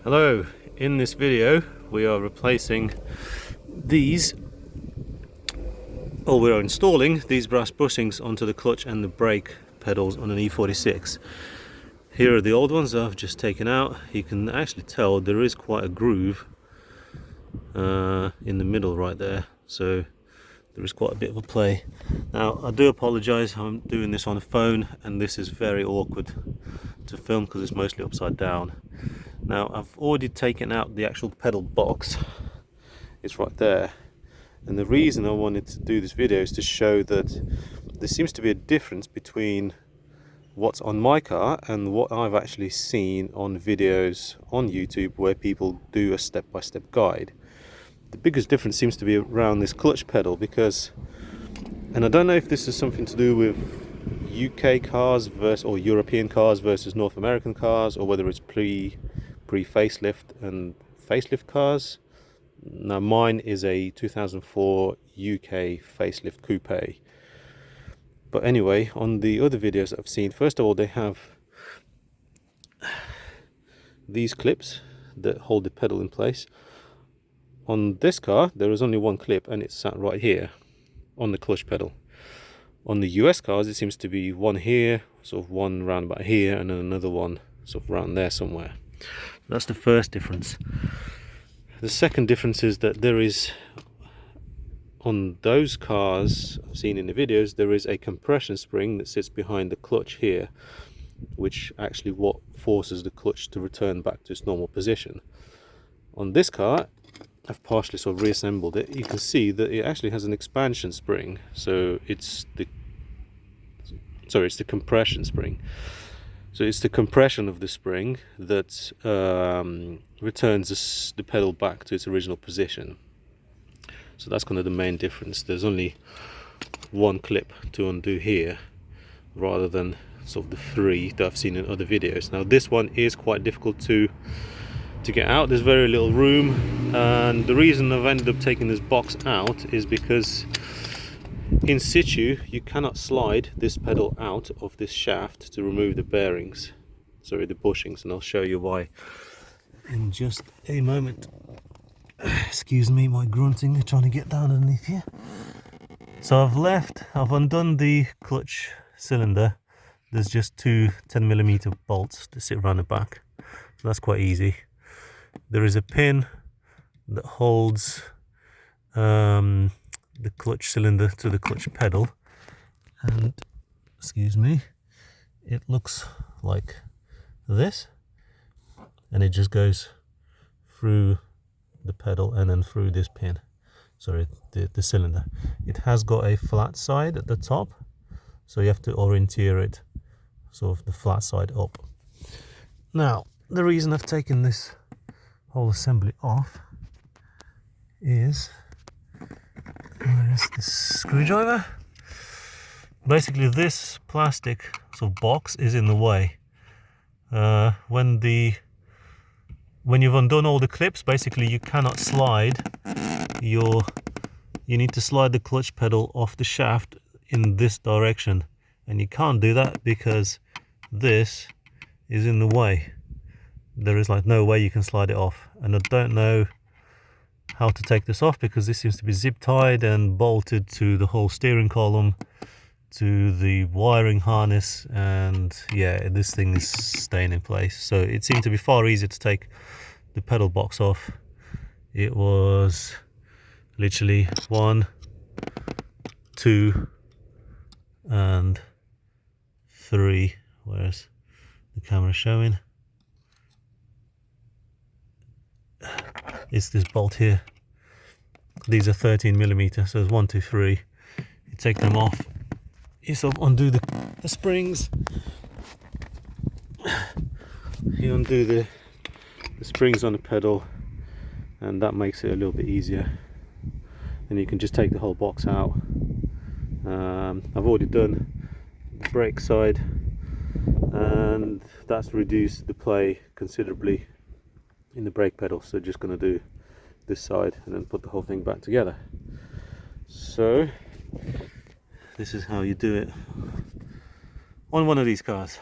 Hello, in this video we are replacing these, or we're installing these brass bushings onto the clutch and the brake pedals on an E46. Here are the old ones that I've just taken out. You can actually tell there is quite a groove in the middle right there, so there is quite a bit of a play. Now I do apologise, I'm doing this on a phone and this is very awkward to film because it's mostly upside down. Now I've already taken out the actual pedal box, it's right there, and the reason I wanted to do this video is to show that there seems to be a difference between what's on my car and what I've actually seen on videos on YouTube where people do a step-by-step guide. The biggest difference seems to be around this clutch pedal, because, and I don't know if this is something to do with UK cars versus, or European cars versus North American cars, or whether it's pre-facelift and facelift cars. Now mine is a 2004 UK facelift coupe. But anyway, on the other videos I've seen, first of all they have these clips that hold the pedal in place. On this car there is only one clip and it's sat right here on the clutch pedal. On the US cars it seems to be one here, sort of one round about here, and then another one sort of around there somewhere. That's the first difference. The second difference is that there is, on those cars I've seen in the videos, there is a compression spring that sits behind the clutch here, which actually what forces the clutch to return back to its normal position. On this car I've partially sort of reassembled it. You can see that it actually has an expansion spring, so it's the compression spring. So it's the compression of the spring that returns the pedal back to its original position. So that's kind of the main difference. There's only one clip to undo here rather than sort of the three that I've seen in other videos. Now this one is quite difficult to get out. There's very little room, and the reason I've ended up taking this box out is because in situ you cannot slide this pedal out of this shaft to remove the bearings, sorry, the bushings, and I'll show you why in just a moment. Excuse me, my grunting, they're trying to get down underneath here. So I've undone the clutch cylinder. There's just two 10mm bolts that sit around the back, so that's quite easy. There is a pin that holds the clutch cylinder to the clutch pedal, and excuse me, it looks like this, and it just goes through the pedal and then through this pin, sorry, the cylinder. It has got a flat side at the top, so you have to orienteer it sort of the flat side up. Now the reason I've taken this whole assembly off is, where's the screwdriver? Basically this plastic sort of box is in the way. When you've undone all the clips, basically you cannot slide you need to slide the clutch pedal off the shaft in this direction, and you can't do that because this is in the way. There is like no way you can slide it off, and I don't know how to take this off because this seems to be zip tied and bolted to the whole steering column, to the wiring harness, and yeah, this thing is staying in place. So it seemed to be far easier to take the pedal box off. It was literally 1, 2 and 3, where's the camera showing? It's this bolt here. These are 13mm, so it's 1, 2, 3. You take them off, you sort of undo the springs, you undo the springs on the pedal, and that makes it a little bit easier. And you can just take the whole box out. I've already done the brake side, and that's reduced the play considerably in the brake pedal, so just going to do this side and then put the whole thing back together. So this is how you do it on one of these cars.